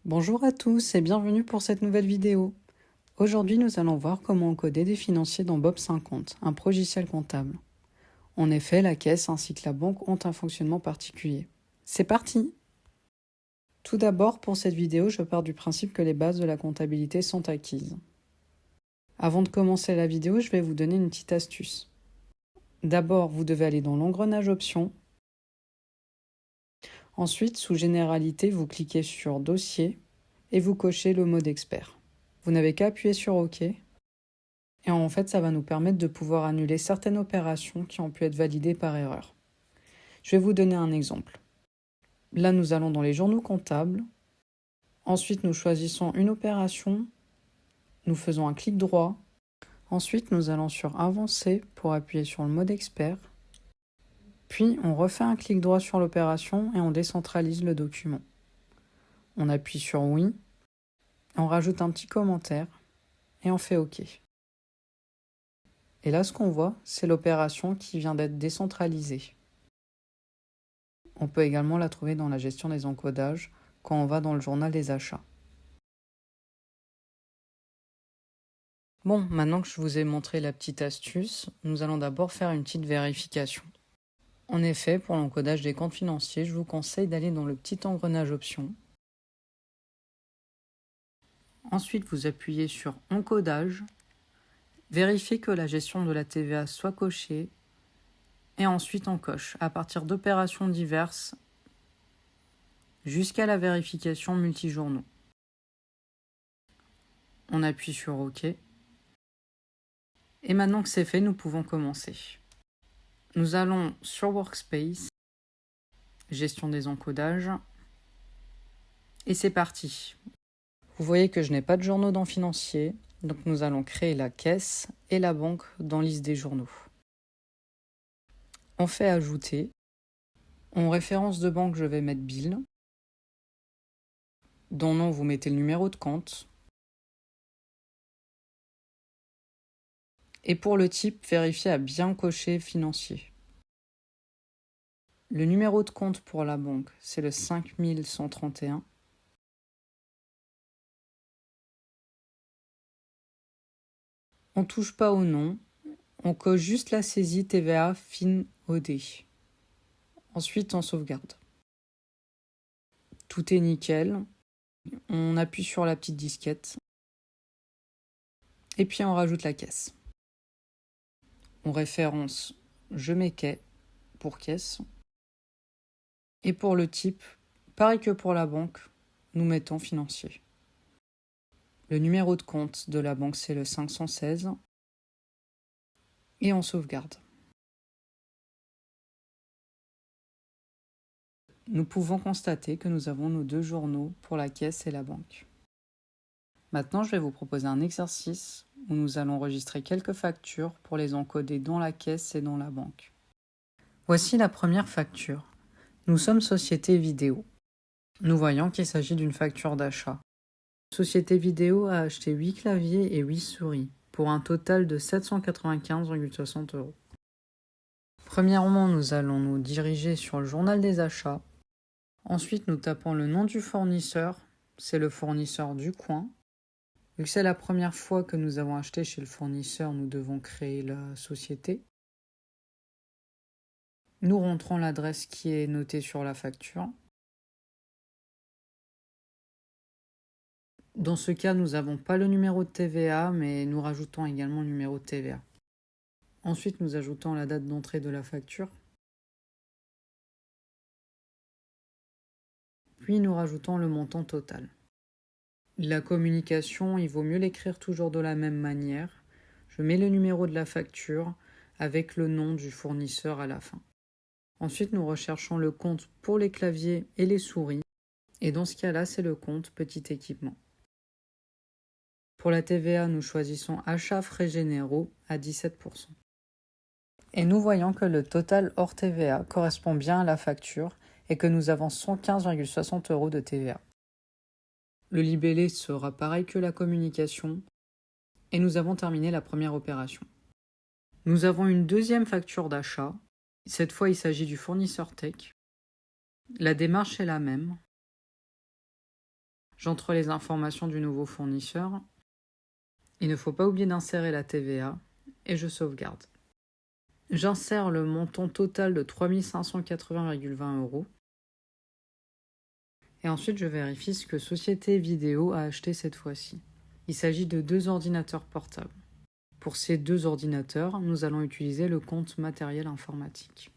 Bonjour à tous et bienvenue pour cette nouvelle vidéo. Aujourd'hui, nous allons voir comment encoder des financiers dans Bob 50, un logiciel comptable. En effet, la caisse ainsi que la banque ont un fonctionnement particulier. C'est parti! Tout d'abord, pour cette vidéo, je pars du principe que les bases de la comptabilité sont acquises. Avant de commencer la vidéo, je vais vous donner une petite astuce. D'abord, vous devez aller dans l'engrenage Options. Ensuite, sous Généralité, vous cliquez sur Dossier et vous cochez le mode Expert. Vous n'avez qu'à appuyer sur OK. Et en fait, ça va nous permettre de pouvoir annuler certaines opérations qui ont pu être validées par erreur. Je vais vous donner un exemple. Là, nous allons dans les journaux comptables. Ensuite, nous choisissons une opération. Nous faisons un clic droit. Ensuite, nous allons sur Avancer pour appuyer sur le mode Expert. Puis, on refait un clic droit sur l'opération et on décentralise le document. On appuie sur Oui. On rajoute un petit commentaire et on fait OK. Et là, ce qu'on voit, c'est l'opération qui vient d'être décentralisée. On peut également la trouver dans la gestion des encodages quand on va dans le journal des achats. Bon, maintenant que je vous ai montré la petite astuce, nous allons d'abord faire une petite vérification. En effet, pour l'encodage des comptes financiers, je vous conseille d'aller dans le petit engrenage Options. Ensuite, vous appuyez sur Encodage, vérifiez que la gestion de la TVA soit cochée, et ensuite on coche à partir d'opérations diverses jusqu'à la vérification multijournaux. On appuie sur OK. Et maintenant que c'est fait, nous pouvons commencer. Nous allons sur Workspace, gestion des encodages, et c'est parti. Vous voyez que je n'ai pas de journaux dans Financier, donc nous allons créer la caisse et la banque dans Liste des journaux. On fait Ajouter. En référence de banque, je vais mettre Bill. Dans Nom, vous mettez le numéro de compte. Et pour le type, vérifiez à bien cocher Financier. Le numéro de compte pour la banque, c'est le 5131. On ne touche pas au nom, on coche juste la saisie TVA FIN OD. Ensuite, on sauvegarde. Tout est nickel. On appuie sur la petite disquette. Et puis on rajoute la caisse. On référence Je mets quai pour caisse. Et pour le type, pareil que pour la banque, nous mettons financier. Le numéro de compte de la banque, c'est le 516. Et on sauvegarde. Nous pouvons constater que nous avons nos deux journaux pour la caisse et la banque. Maintenant, je vais vous proposer un exercice où nous allons enregistrer quelques factures pour les encoder dans la caisse et dans la banque. Voici la première facture. Nous sommes Société Vidéo. Nous voyons qu'il s'agit d'une facture d'achat. Société Vidéo a acheté 8 claviers et 8 souris, pour un total de 795,60 €. Premièrement, nous allons nous diriger sur le journal des achats. Ensuite, nous tapons le nom du fournisseur, c'est le fournisseur du coin. Vu que c'est la première fois que nous avons acheté chez le fournisseur, nous devons créer la société. Nous rentrons l'adresse qui est notée sur la facture. Dans ce cas, nous n'avons pas le numéro de TVA, mais nous rajoutons également le numéro de TVA. Ensuite, nous ajoutons la date d'entrée de la facture. Puis nous rajoutons le montant total. La communication, il vaut mieux l'écrire toujours de la même manière. Je mets le numéro de la facture avec le nom du fournisseur à la fin. Ensuite, nous recherchons le compte pour les claviers et les souris. Et dans ce cas-là, c'est le compte petit équipement. Pour la TVA, nous choisissons achats frais généraux à 17%. Et nous voyons que le total hors TVA correspond bien à la facture et que nous avons 115,60 € de TVA. Le libellé sera pareil que la communication et nous avons terminé la première opération. Nous avons une deuxième facture d'achat. Cette fois, il s'agit du fournisseur tech. La démarche est la même. J'entre les informations du nouveau fournisseur. Il ne faut pas oublier d'insérer la TVA et je sauvegarde. J'insère le montant total de 3 580,20 €. Et ensuite, je vérifie ce que Société Vidéo a acheté cette fois-ci. Il s'agit de 2 ordinateurs portables. Pour ces 2 ordinateurs, nous allons utiliser le compte matériel informatique.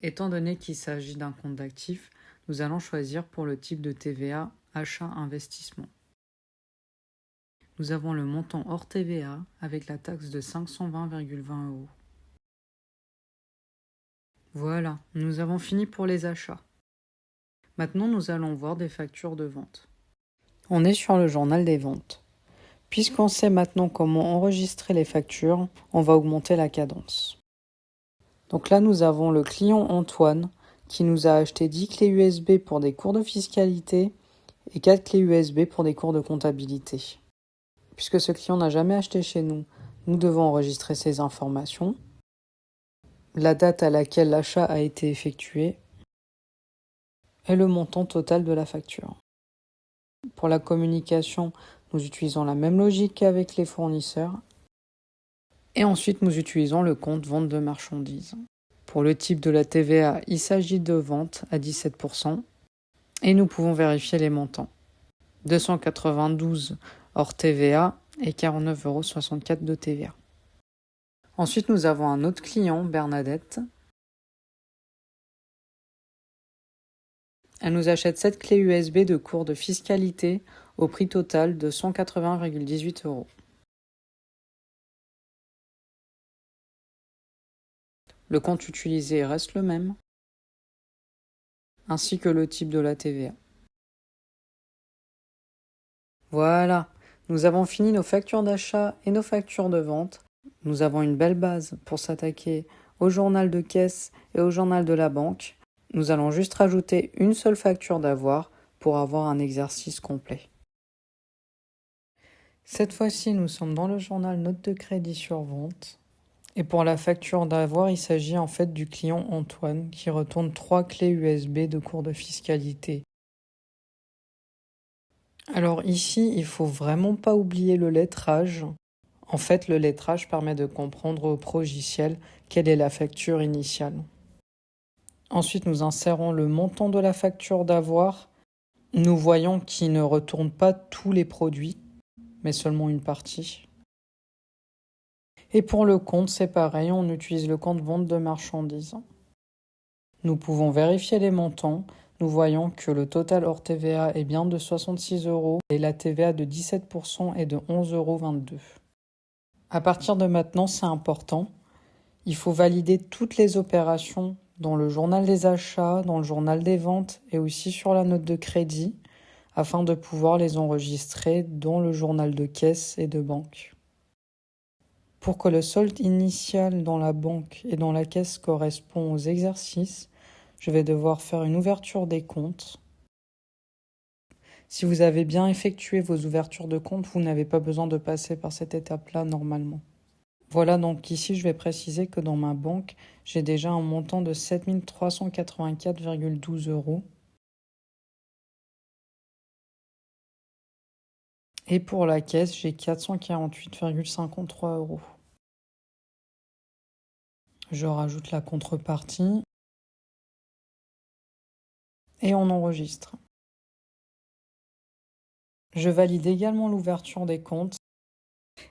Étant donné qu'il s'agit d'un compte d'actifs, nous allons choisir pour le type de TVA achat-investissement. Nous avons le montant hors TVA avec la taxe de 520,20 €. Voilà, nous avons fini pour les achats. Maintenant, nous allons voir des factures de vente. On est sur le journal des ventes. Puisqu'on sait maintenant comment enregistrer les factures, on va augmenter la cadence. Donc là, nous avons le client Antoine qui nous a acheté 10 clés USB pour des cours de fiscalité et 4 clés USB pour des cours de comptabilité. Puisque ce client n'a jamais acheté chez nous, nous devons enregistrer ces informations, la date à laquelle l'achat a été effectué et le montant total de la facture. Pour la communication, nous utilisons la même logique qu'avec les fournisseurs. Et ensuite, nous utilisons le compte vente de marchandises. Pour le type de la TVA, il s'agit de vente à 17%. Et nous pouvons vérifier les montants. 292 hors TVA et 49,64 € de TVA. Ensuite, nous avons un autre client, Bernadette. Elle nous achète 7 clés USB de cours de fiscalité au prix total de 180,18 €. Le compte utilisé reste le même, ainsi que le type de la TVA. Voilà, nous avons fini nos factures d'achat et nos factures de vente. Nous avons une belle base pour s'attaquer au journal de caisse et au journal de la banque. Nous allons juste rajouter une seule facture d'avoir pour avoir un exercice complet. Cette fois-ci, nous sommes dans le journal note de crédit sur vente. Et pour la facture d'avoir, il s'agit en fait du client Antoine qui retourne 3 clés USB de cours de fiscalité. Alors ici, il faut vraiment pas oublier le lettrage. En fait, le lettrage permet de comprendre au progiciel quelle est la facture initiale. Ensuite, nous insérons le montant de la facture d'avoir. Nous voyons qu'il ne retourne pas tous les produits, mais seulement une partie. Et pour le compte, c'est pareil, on utilise le compte vente de marchandises. Nous pouvons vérifier les montants. Nous voyons que le total hors TVA est bien de 66 € et la TVA de 17% est de 11,22 €. À partir de maintenant, c'est important. Il faut valider toutes les opérations dans le journal des achats, dans le journal des ventes et aussi sur la note de crédit afin de pouvoir les enregistrer dans le journal de caisse et de banque. Pour que le solde initial dans la banque et dans la caisse correspond aux exercices, je vais devoir faire une ouverture des comptes. Si vous avez bien effectué vos ouvertures de compte, vous n'avez pas besoin de passer par cette étape-là normalement. Voilà, donc ici je vais préciser que dans ma banque, j'ai déjà un montant de 7 384,12 €. Et pour la caisse, j'ai 448,53 €. Je rajoute la contrepartie et on enregistre. Je valide également l'ouverture des comptes.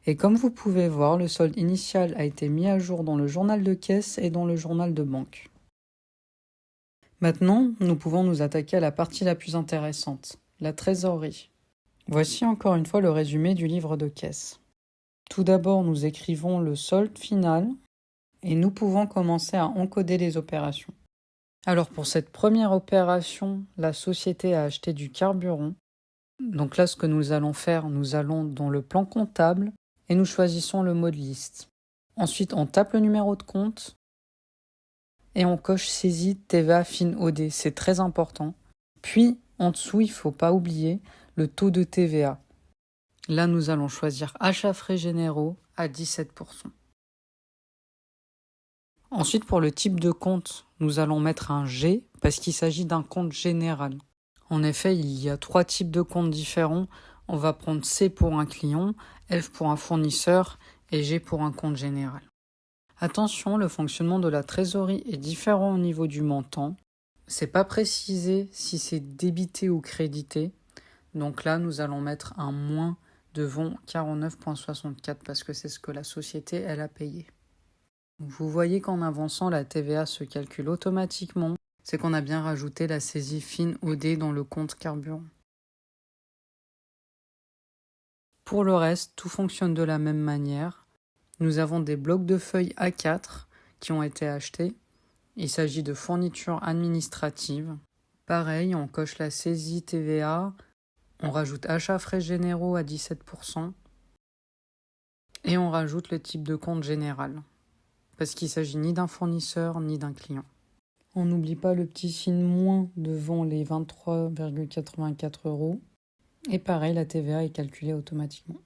Et comme vous pouvez voir, le solde initial a été mis à jour dans le journal de caisse et dans le journal de banque. Maintenant, nous pouvons nous attaquer à la partie la plus intéressante, la trésorerie. Voici encore une fois le résumé du livre de caisse. Tout d'abord, nous écrivons le solde final et nous pouvons commencer à encoder les opérations. Alors pour cette première opération, la société a acheté du carburant. Donc là, ce que nous allons faire, nous allons dans le plan comptable et nous choisissons le mot de liste. Ensuite, on tape le numéro de compte et on coche saisie TVA FIN OD. C'est très important. Puis, en dessous, il ne faut pas oublier le taux de TVA. Là, nous allons choisir achats frais généraux à 17%. Ensuite, pour le type de compte, nous allons mettre un G parce qu'il s'agit d'un compte général. En effet, il y a 3 types de comptes différents. On va prendre C pour un client, F pour un fournisseur et G pour un compte général. Attention, le fonctionnement de la trésorerie est différent au niveau du montant. C'est pas précisé si c'est débité ou crédité. Donc là, nous allons mettre un moins devant 49,64 parce que c'est ce que la société elle a payé. Vous voyez qu'en avançant, la TVA se calcule automatiquement. C'est qu'on a bien rajouté la saisie fine OD dans le compte carburant. Pour le reste, tout fonctionne de la même manière. Nous avons des blocs de feuilles A4 qui ont été achetés. Il s'agit de fournitures administratives. Pareil, on coche la saisie TVA, on rajoute achats frais généraux à 17% et on rajoute le type de compte général, parce qu'il ne s'agit ni d'un fournisseur ni d'un client. On n'oublie pas le petit signe moins devant les 23,84 €. Et pareil, la TVA est calculée automatiquement.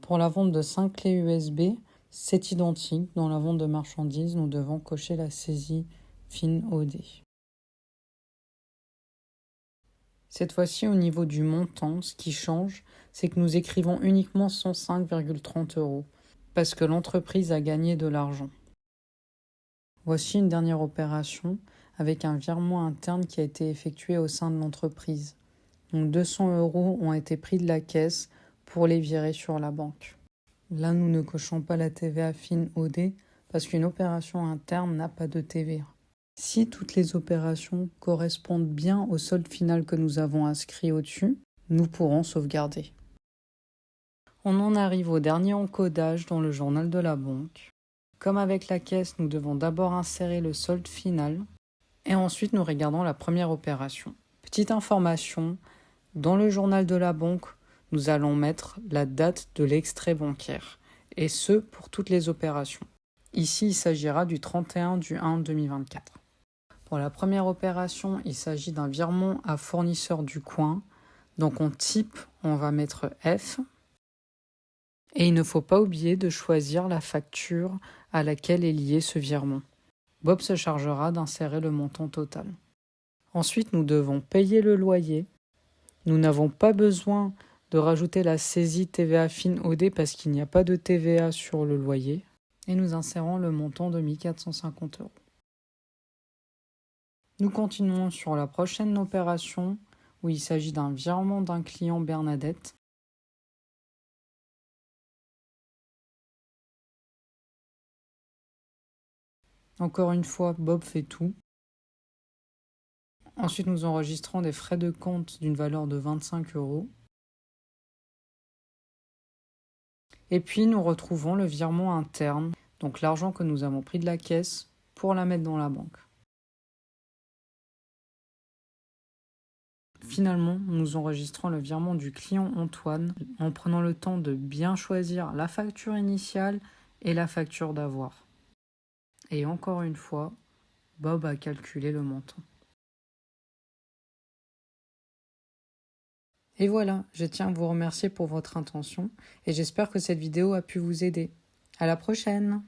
Pour la vente de 5 clés USB, c'est identique. Dans la vente de marchandises, nous devons cocher la saisie fine OD. Cette fois-ci, au niveau du montant, ce qui change, c'est que nous écrivons uniquement 105,30 € parce que l'entreprise a gagné de l'argent. Voici une dernière opération avec un virement interne qui a été effectué au sein de l'entreprise. Donc 200 € ont été pris de la caisse pour les virer sur la banque. Là, nous ne cochons pas la TVA fine OD parce qu'une opération interne n'a pas de TVA. Si toutes les opérations correspondent bien au solde final que nous avons inscrit au-dessus, nous pourrons sauvegarder. On en arrive au dernier encodage dans le journal de la banque. Comme avec la caisse, nous devons d'abord insérer le solde final et ensuite nous regardons la première opération. Petite information, dans le journal de la banque, nous allons mettre la date de l'extrait bancaire et ce pour toutes les opérations. Ici, il s'agira du 31/1/2024. Pour la première opération, il s'agit d'un virement à fournisseur du coin. Donc on type, on va mettre F. Et il ne faut pas oublier de choisir la facture à laquelle est lié ce virement. Bob se chargera d'insérer le montant total. Ensuite, nous devons payer le loyer. Nous n'avons pas besoin de rajouter la saisie TVA fine OD parce qu'il n'y a pas de TVA sur le loyer. Et nous insérons le montant de 1 450 €. Nous continuons sur la prochaine opération où il s'agit d'un virement d'un client Bernadette. Encore une fois, Bob fait tout. Ensuite, nous enregistrons des frais de compte d'une valeur de 25 €. Et puis, nous retrouvons le virement interne, donc l'argent que nous avons pris de la caisse pour la mettre dans la banque. Finalement, nous enregistrons le virement du client Antoine en prenant le temps de bien choisir la facture initiale et la facture d'avoir. Et encore une fois, Bob a calculé le montant. Et voilà, je tiens à vous remercier pour votre attention et j'espère que cette vidéo a pu vous aider. À la prochaine!